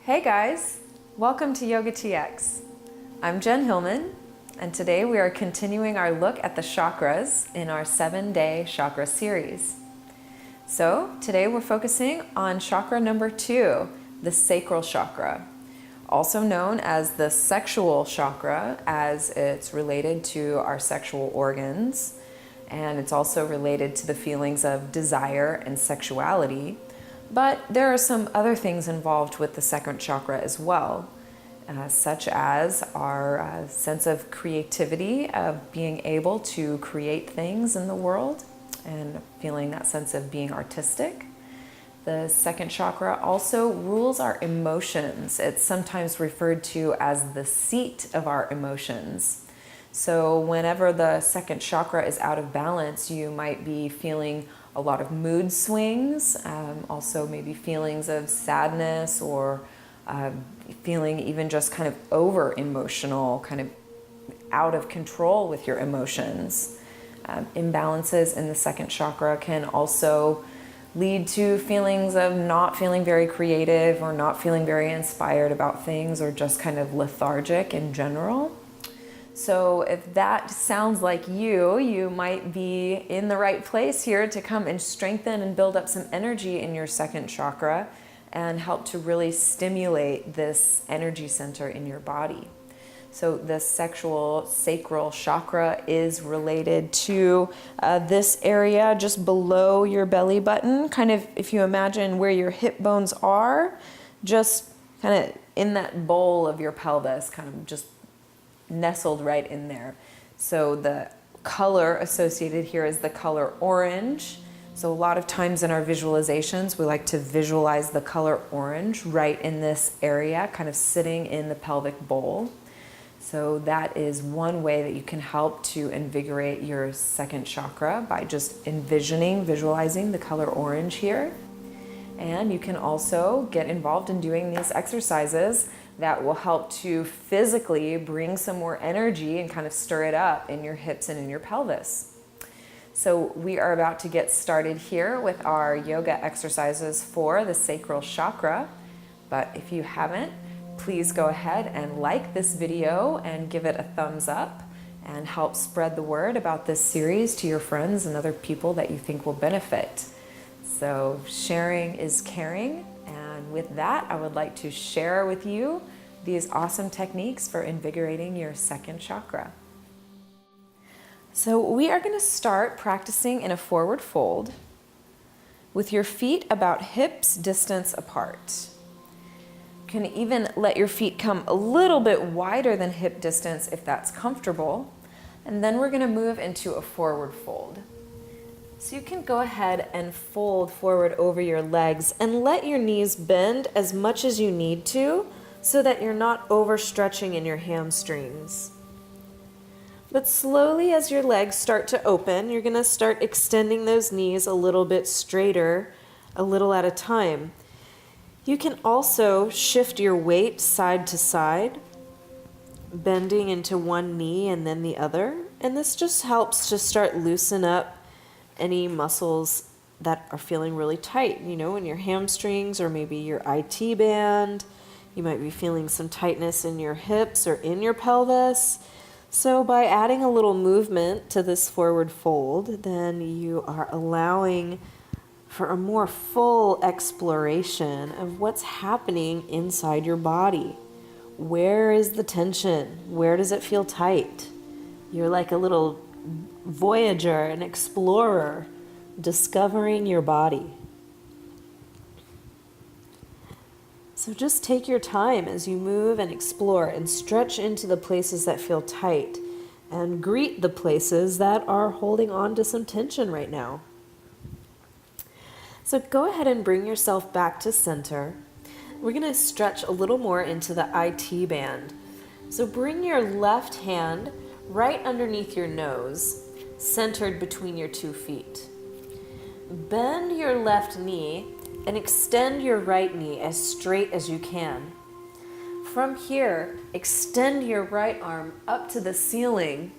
Hey guys, welcome to Yoga TX. I'm Jen Hillman, and today we are continuing our look at the chakras in our 7-day chakra series. So today we're focusing on chakra number 2, the sacral chakra, also known as the sexual chakra, as it's related to our sexual organs, and it's also related to the feelings of desire and sexuality. But there are some other things involved with the second chakra as well, such as our sense of creativity, of being able to create things in the world and feeling that sense of being artistic. The second chakra also rules our emotions. It's sometimes referred to as the seat of our emotions. So whenever the second chakra is out of balance, you might be feeling a lot of mood swings, also maybe feelings of sadness or feeling even just kind of over emotional, kind of out of control with your emotions. Imbalances in the second chakra can also lead to feelings of not feeling very creative or not feeling very inspired about things, or just kind of lethargic in general. So if that sounds like you might be in the right place here to come and strengthen and build up some energy in your second chakra and help to really stimulate this energy center in your body. So the sacral chakra is related to this area just below your belly button, kind of if you imagine where your hip bones are, just kind of in that bowl of your pelvis, kind of just nestled right in there. So the color associated here is the color orange. So a lot of times in our visualizations, we like to visualize the color orange right in this area, kind of sitting in the pelvic bowl. So that is one way that you can help to invigorate your second chakra, by just visualizing the color orange here. And you can also get involved in doing these exercises that will help to physically bring some more energy and kind of stir it up in your hips and in your pelvis. So we are about to get started here with our yoga exercises for the sacral chakra. But if you haven't, please go ahead and like this video and give it a thumbs up and help spread the word about this series to your friends and other people that you think will benefit. So sharing is caring. And with that, I would like to share with you these awesome techniques for invigorating your second chakra. So we are going to start practicing in a forward fold with your feet about hips distance apart. You can even let your feet come a little bit wider than hip distance if that's comfortable. And then we're going to move into a forward fold. So you can go ahead and fold forward over your legs and let your knees bend as much as you need to, so that you're not overstretching in your hamstrings. But slowly, as your legs start to open, you're going to start extending those knees a little bit straighter, a little at a time. You can also shift your weight side to side, bending into one knee and then the other. And this just helps to start loosen up any muscles that are feeling really tight, in your hamstrings or maybe your IT band. You might be feeling some tightness in your hips or in your pelvis. So by adding a little movement to this forward fold, then you are allowing for a more full exploration of what's happening inside your body. Where is the tension? Where does it feel tight? You're like a little voyager, an explorer, discovering your body. So just take your time as you move and explore and stretch into the places that feel tight and greet the places that are holding on to some tension right now. So go ahead and bring yourself back to center. We're going to stretch a little more into the IT band. So bring your left hand right underneath your nose, centered between your 2 feet. Bend your left knee and extend your right knee as straight as you can. From here, extend your right arm up to the ceiling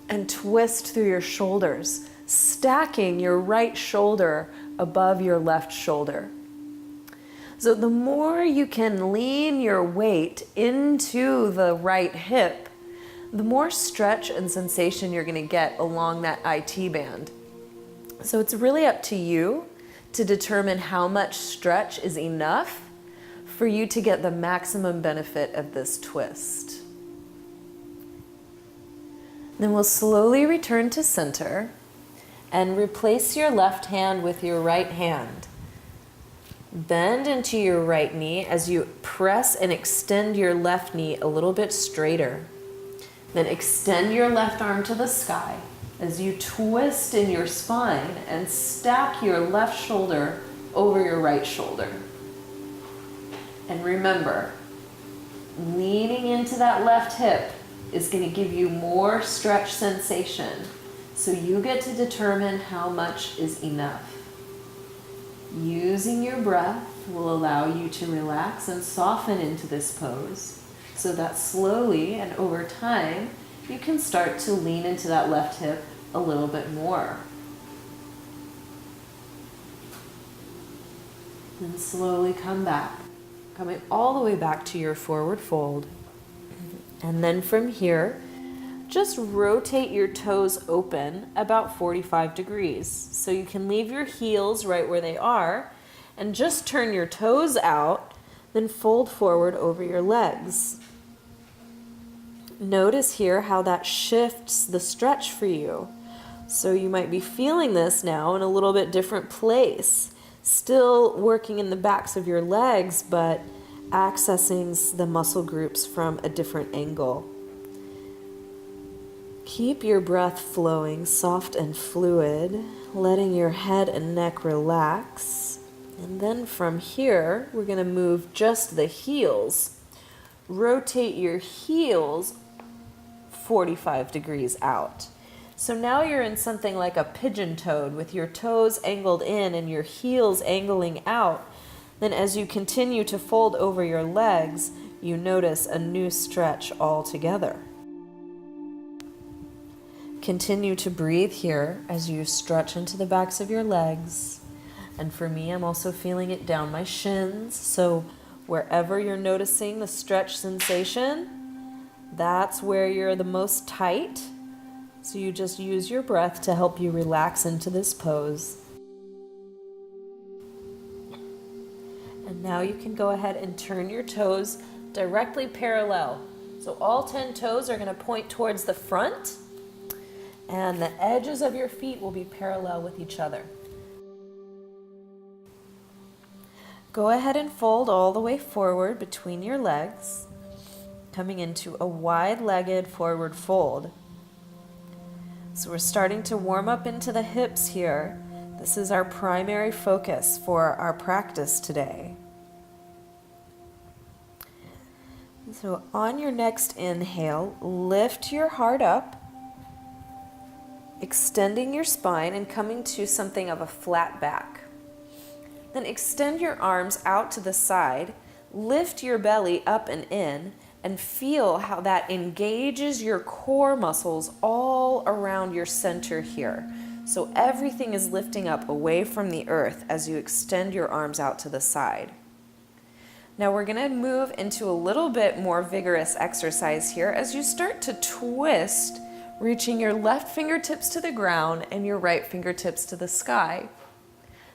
and twist through your shoulders, stacking your right shoulder above your left shoulder. So the more you can lean your weight into the right hip, the more stretch and sensation you're going to get along that IT band. So it's really up to you to determine how much stretch is enough for you to get the maximum benefit of this twist. Then we'll slowly return to center and replace your left hand with your right hand. Bend into your right knee as you press and extend your left knee a little bit straighter. Then extend your left arm to the sky as you twist in your spine and stack your left shoulder over your right shoulder. And remember, leaning into that left hip is going to give you more stretch sensation. So you get to determine how much is enough. Using your breath will allow you to relax and soften into this pose so that slowly and over time you can start to lean into that left hip a little bit more. Then slowly come back, coming all the way back to your forward fold. And then from here, just rotate your toes open about 45 degrees. So you can leave your heels right where they are and just turn your toes out, then fold forward over your legs. Notice here how that shifts the stretch for you. So you might be feeling this now in a little bit different place. Still working in the backs of your legs, but accessing the muscle groups from a different angle. Keep your breath flowing, soft and fluid, letting your head and neck relax. And then from here, we're going to move just the heels. Rotate your heels 45 degrees out. So now you're in something like a pigeon toed with your toes angled in and your heels angling out. Then as you continue to fold over your legs, you notice a new stretch altogether. Continue to breathe here as you stretch into the backs of your legs. And for me, I'm also feeling it down my shins. So wherever you're noticing the stretch sensation, that's where you're the most tight. So you just use your breath to help you relax into this pose. And now you can go ahead and turn your toes directly parallel. So all 10 toes are going to point towards the front, and the edges of your feet will be parallel with each other. Go ahead and fold all the way forward between your legs, coming into a wide-legged forward fold. So we're starting to warm up into the hips here. This is our primary focus for our practice today. So on your next inhale, lift your heart up, extending your spine and coming to something of a flat back. Then extend your arms out to the side, lift your belly up and in, and feel how that engages your core muscles all around your center here. So everything is lifting up away from the earth as you extend your arms out to the side. Now we're going to move into a little bit more vigorous exercise here as you start to twist, reaching your left fingertips to the ground and your right fingertips to the sky.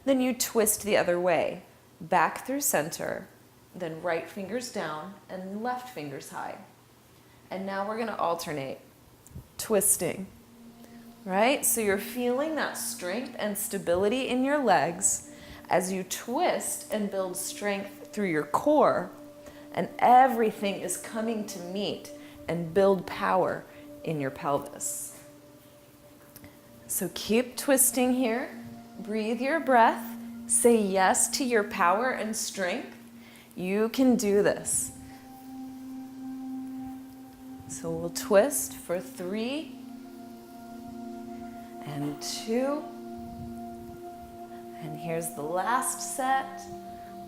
Then you twist the other way, back through center, then right fingers down and left fingers high. And now we're going to alternate, twisting, right? So you're feeling that strength and stability in your legs as you twist and build strength through your core, and everything is coming to meet and build power in your pelvis. So keep twisting here. Breathe your breath. Say yes to your power and strength. You can do this. So we'll twist for 3 and 2. And here's the last set.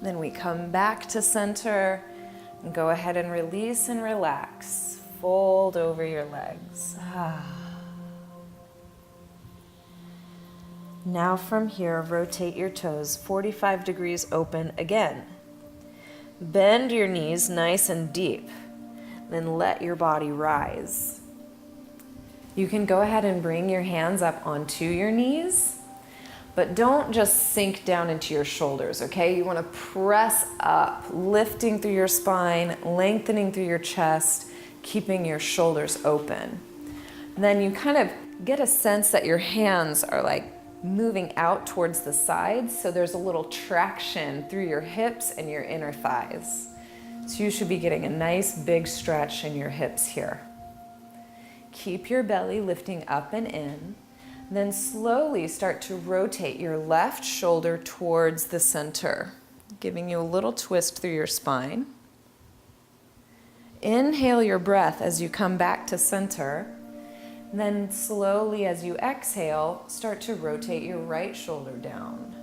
Then we come back to center and go ahead and release and relax. Fold over your legs. Now from here, rotate your toes 45 degrees open again. Bend your knees nice and deep. Then let your body rise. You can go ahead and bring your hands up onto your knees, but don't just sink down into your shoulders, okay? You want to press up, lifting through your spine, lengthening through your chest, keeping your shoulders open. Then you kind of get a sense that your hands are like moving out towards the sides, so there's a little traction through your hips and your inner thighs. So you should be getting a nice big stretch in your hips here. Keep your belly lifting up and in. Then slowly start to rotate your left shoulder towards the center, giving you a little twist through your spine. Inhale your breath as you come back to center. Then slowly as you exhale, start to rotate your right shoulder down.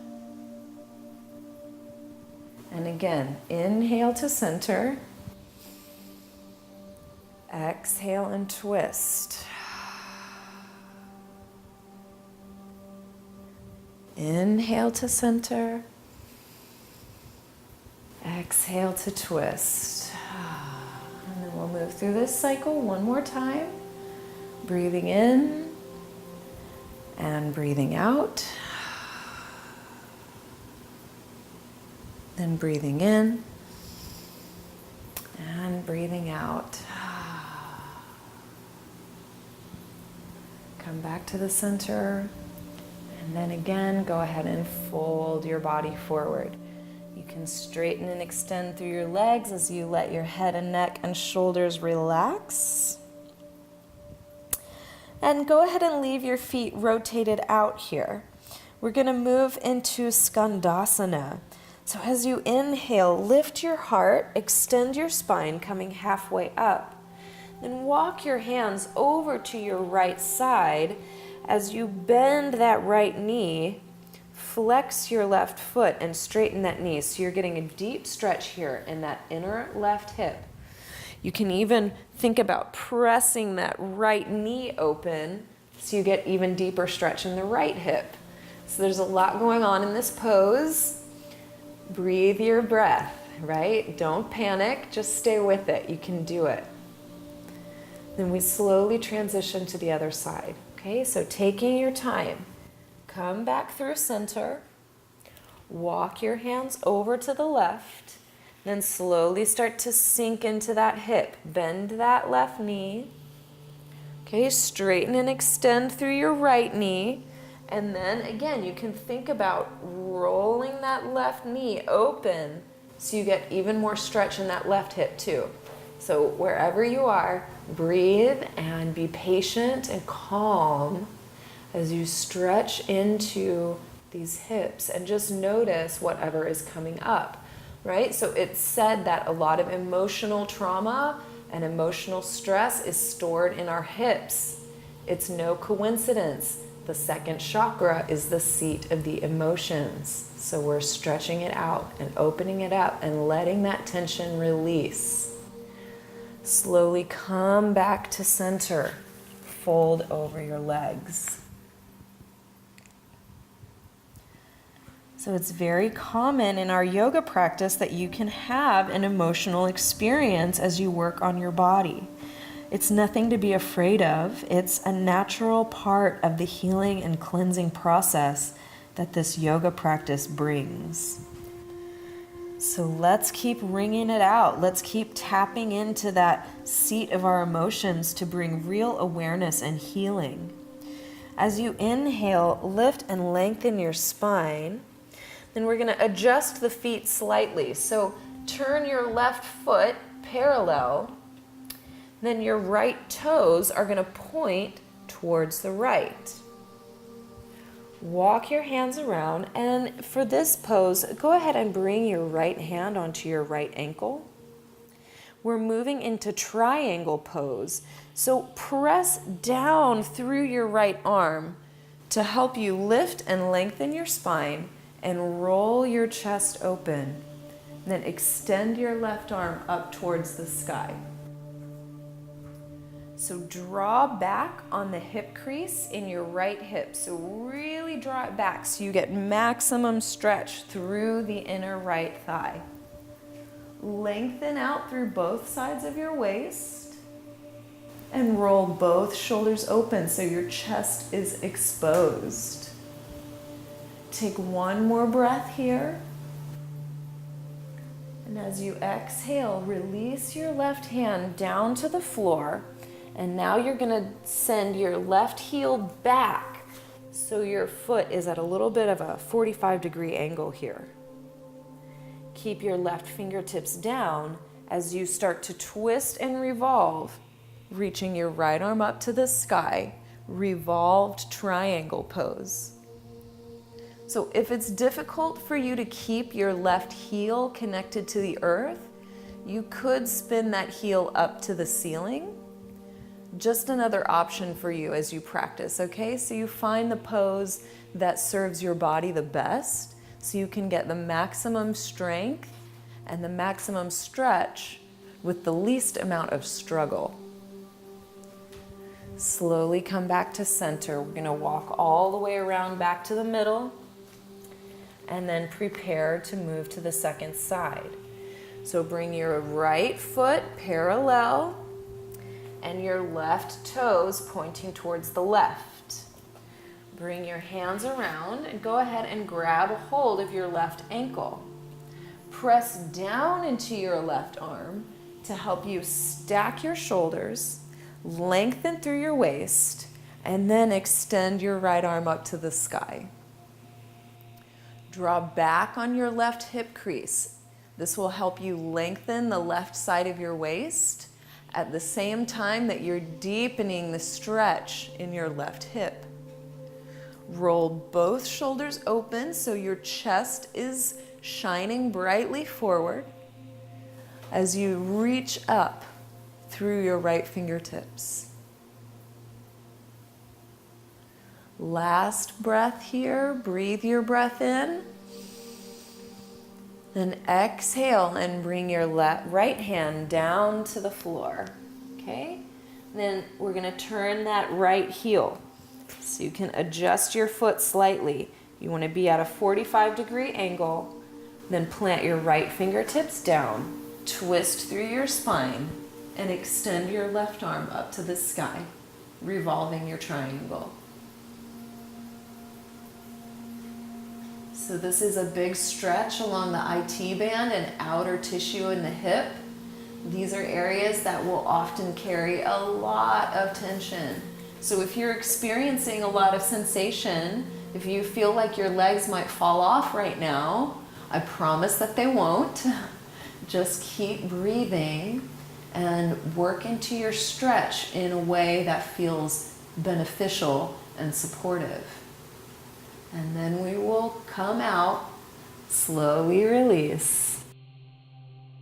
And again, inhale to center. Exhale and twist. Inhale to center. Exhale to twist. And then we'll move through this cycle one more time. Breathing in and breathing out. Then breathing in and breathing out. Come back to the center. And then again, go ahead and fold your body forward. You can straighten and extend through your legs as you let your head and neck and shoulders relax. And go ahead and leave your feet rotated out here. We're going to move into Skandasana. So as you inhale, lift your heart, extend your spine, coming halfway up. Then walk your hands over to your right side. As you bend that right knee, flex your left foot and straighten that knee. So you're getting a deep stretch here in that inner left hip. You can even think about pressing that right knee open so you get even deeper stretch in the right hip. So there's a lot going on in this pose. Breathe your breath, right? Don't panic, just stay with it. You can do it. Then we slowly transition to the other side. Okay, so taking your time, come back through center, walk your hands over to the left, then slowly start to sink into that hip. Bend that left knee. Okay, straighten and extend through your right knee. And then again, you can think about rolling that left knee open so you get even more stretch in that left hip too. So wherever you are, breathe and be patient and calm as you stretch into these hips and just notice whatever is coming up, right? So it's said that a lot of emotional trauma and emotional stress is stored in our hips. It's no coincidence. The second chakra is the seat of the emotions. So we're stretching it out and opening it up and letting that tension release. Slowly come back to center. Fold over your legs. So it's very common in our yoga practice that you can have an emotional experience as you work on your body. It's nothing to be afraid of. It's a natural part of the healing and cleansing process that this yoga practice brings. So let's keep ringing it out. Let's keep tapping into that seat of our emotions to bring real awareness and healing. As you inhale, lift and lengthen your spine. Then we're going to adjust the feet slightly. So turn your left foot parallel. Then your right toes are going to point towards the right. Walk your hands around, and for this pose, go ahead and bring your right hand onto your right ankle. We're moving into triangle pose. So press down through your right arm to help you lift and lengthen your spine and roll your chest open. And then extend your left arm up towards the sky. So draw back on the hip crease in your right hip. So really draw it back so you get maximum stretch through the inner right thigh. lengthen out through both sides of your waist and roll both shoulders open so your chest is exposed. Take one more breath here. And as you exhale, release your left hand down to the floor. And now you're going to send your left heel back so your foot is at a little bit of a 45-degree angle here. Keep your left fingertips down as you start to twist and revolve, reaching your right arm up to the sky, revolved triangle pose. So if it's difficult for you to keep your left heel connected to the earth, you could spin that heel up to the ceiling. Just another option for you as you practice, okay? So you find the pose that serves your body the best so you can get the maximum strength and the maximum stretch with the least amount of struggle. Slowly come back to center. We're going to walk all the way around back to the middle and then prepare to move to the second side. So bring your right foot parallel and your left toes pointing towards the left. Bring your hands around and go ahead and grab a hold of your left ankle. Press down into your left arm to help you stack your shoulders, lengthen through your waist, and then extend your right arm up to the sky. Draw back on your left hip crease. This will help you lengthen the left side of your waist at the same time that you're deepening the stretch in your left hip. Roll both shoulders open so your chest is shining brightly forward as you reach up through your right fingertips. Last breath here. Breathe your breath in. Then exhale and bring your right hand down to the floor. Okay? Then we're going to turn that right heel. So you can adjust your foot slightly. You want to be at a 45-degree angle. Then plant your right fingertips down. Twist through your spine and extend your left arm up to the sky, revolving your triangle. So this is a big stretch along the IT band and outer tissue in the hip. These are areas that will often carry a lot of tension. So if you're experiencing a lot of sensation, if you feel like your legs might fall off right now, I promise that they won't. Just keep breathing and work into your stretch in a way that feels beneficial and supportive. And then we will come out, slowly release.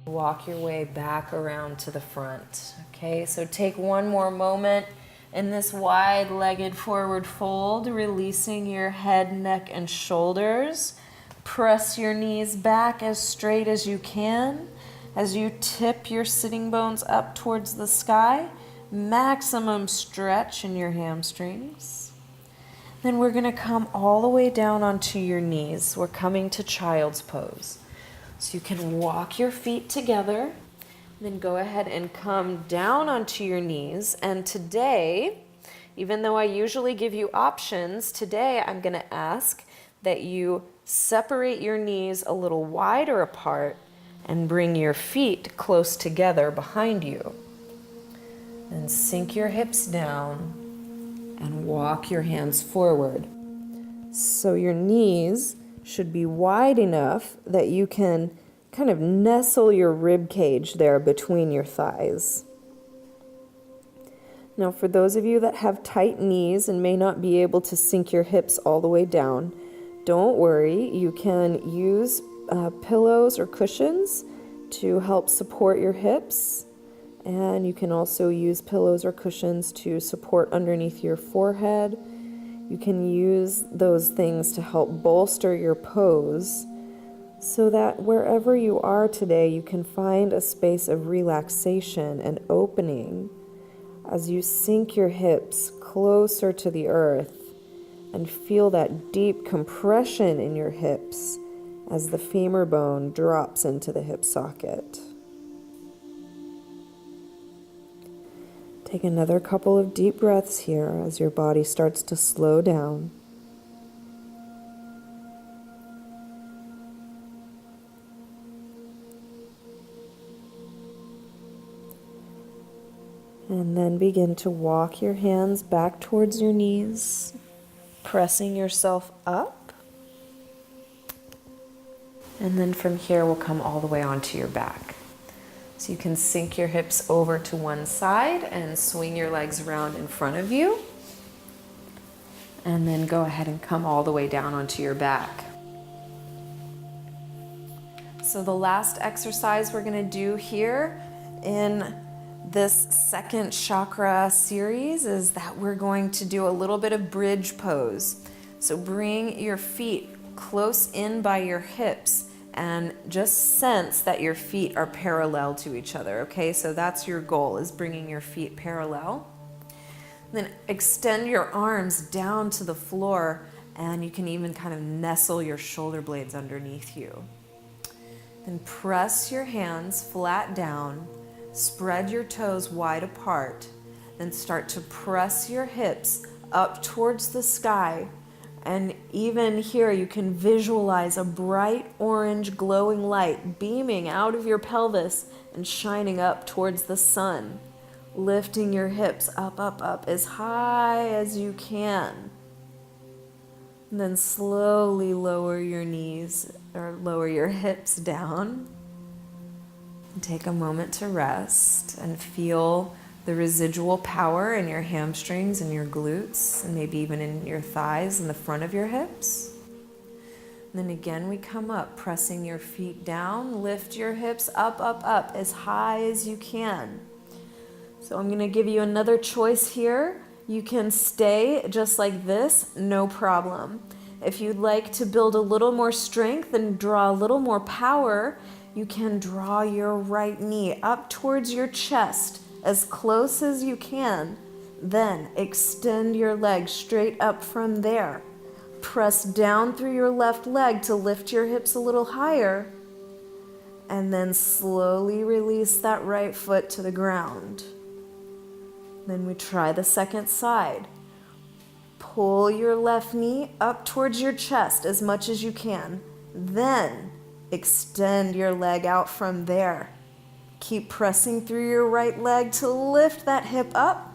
Walk your way back around to the front. Okay, so take one more moment in this wide-legged forward fold, releasing your head, neck, and shoulders. Press your knees back as straight as you can as you tip your sitting bones up towards the sky. Maximum stretch in your hamstrings. Then we're going to come all the way down onto your knees. We're coming to child's pose. So you can walk your feet together, then go ahead and come down onto your knees. And today, even though I usually give you options, today I'm going to ask that you separate your knees a little wider apart and bring your feet close together behind you. Then sink your hips down and walk your hands forward. So your knees should be wide enough that you can kind of nestle your rib cage there between your thighs. Now for those of you that have tight knees and may not be able to sink your hips all the way down, don't worry, you can use pillows or cushions to help support your hips. And you can also use pillows or cushions to support underneath your forehead. You can use those things to help bolster your pose so that wherever you are today, you can find a space of relaxation and opening as you sink your hips closer to the earth and feel that deep compression in your hips as the femur bone drops into the hip socket. Take another couple of deep breaths here as your body starts to slow down. And then begin to walk your hands back towards your knees, pressing yourself up. And then from here, we'll come all the way onto your back. So you can sink your hips over to one side and swing your legs around in front of you. And then go ahead and come all the way down onto your back. So the last exercise we're going to do here in this second chakra series is that we're going to do a little bit of bridge pose. So bring your feet close in by your hips and just sense that your feet are parallel to each other, okay? So that's your goal, is bringing your feet parallel. Then extend your arms down to the floor, and you can even kind of nestle your shoulder blades underneath you. Then press your hands flat down, spread your toes wide apart, then start to press your hips up towards the sky. And even here you can visualize a bright orange glowing light beaming out of your pelvis and shining up towards the sun, lifting your hips up, up, up as high as you can. And then slowly lower your knees or lower your hips down. And take a moment to rest and feel the residual power in your hamstrings and your glutes, and maybe even in your thighs and the front of your hips. And then again, we come up, pressing your feet down, lift your hips up, up, up as high as you can. So I'm going to give you another choice here. You can stay just like this, no problem. If you'd like to build a little more strength and draw a little more power, you can draw your right knee up towards your chest as close as you can. Then extend your leg straight up from there. Press down through your left leg to lift your hips a little higher. And then slowly release that right foot to the ground. Then we try the second side. Pull your left knee up towards your chest as much as you can. Then extend your leg out from there. Keep pressing through your right leg to lift that hip up.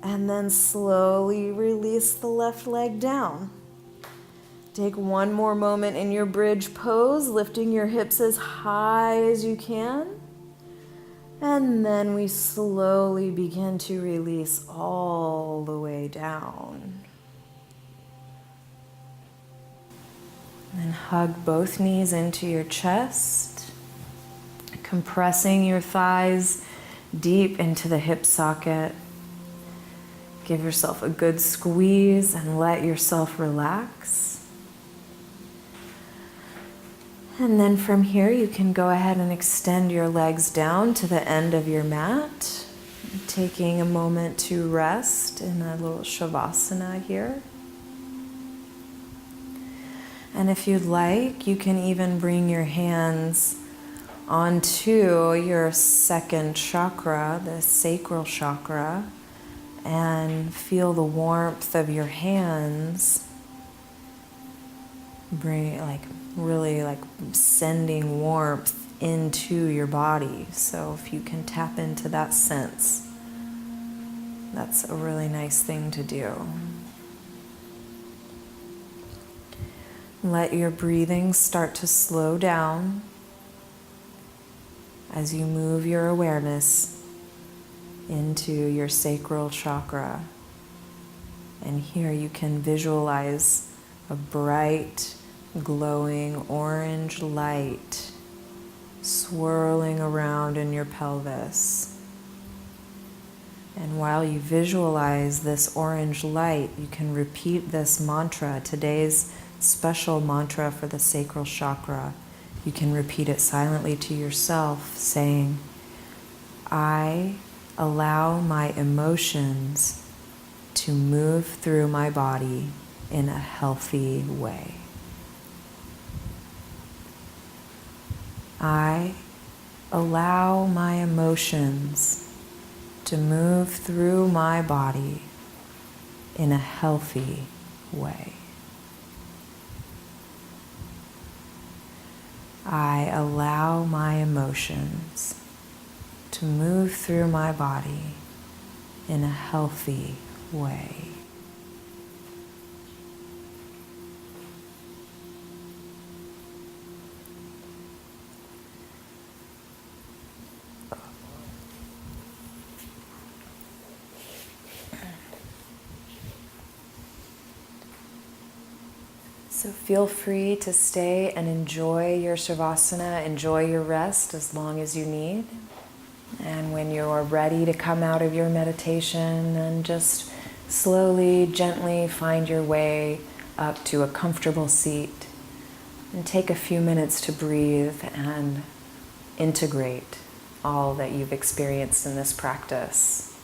And then slowly release the left leg down. Take one more moment in your bridge pose, lifting your hips as high as you can. And then we slowly begin to release all the way down. And then hug both knees into your chest, compressing your thighs deep into the hip socket. Give yourself a good squeeze and let yourself relax. And then from here, you can go ahead and extend your legs down to the end of your mat, taking a moment to rest in a little shavasana here. And if you'd like, you can even bring your hands onto your second chakra, the sacral chakra, and feel the warmth of your hands. Bring it really sending warmth into your body. So if you can tap into that sense, that's a really nice thing to do. Let your breathing start to slow down as you move your awareness into your sacral chakra. And here you can visualize a bright, glowing orange light swirling around in your pelvis. And while you visualize this orange light, you can repeat this mantra, today's special mantra for the sacral chakra. You can repeat it silently to yourself, saying, I allow my emotions to move through my body in a healthy way. I allow my emotions to move through my body in a healthy way. I allow my emotions to move through my body in a healthy way. So feel free to stay and enjoy your Shavasana, enjoy your rest as long as you need. And when you're ready to come out of your meditation, then just slowly, gently find your way up to a comfortable seat and take a few minutes to breathe and integrate all that you've experienced in this practice.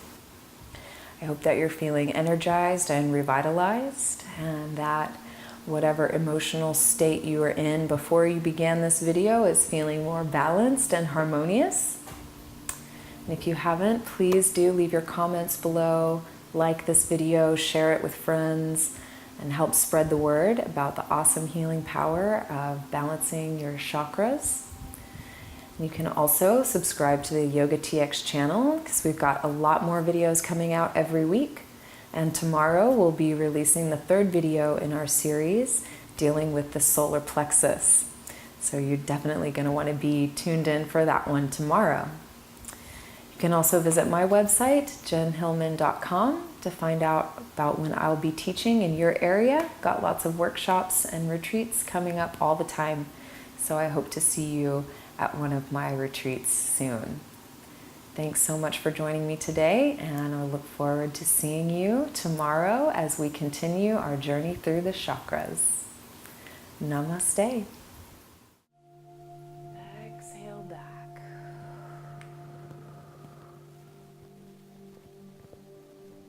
I hope that you're feeling energized and revitalized, and that whatever emotional state you were in before you began this video is feeling more balanced and harmonious. And if you haven't, please do leave your comments below, like this video, share it with friends, and help spread the word about the awesome healing power of balancing your chakras. You can also subscribe to the Yoga TX channel because we've got a lot more videos coming out every week. And tomorrow we'll be releasing the third video in our series dealing with the solar plexus. So you're definitely going to want to be tuned in for that one tomorrow. You can also visit my website, jenhillman.com, to find out about when I'll be teaching in your area. Got lots of workshops and retreats coming up all the time. So I hope to see you at one of my retreats soon. Thanks so much for joining me today, and I look forward to seeing you tomorrow as we continue our journey through the chakras. Namaste. Exhale back.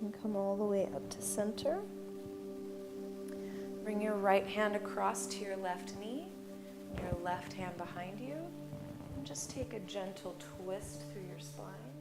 And come all the way up to center. Bring your right hand across to your left knee, your left hand behind you. Just take a gentle twist through your spine.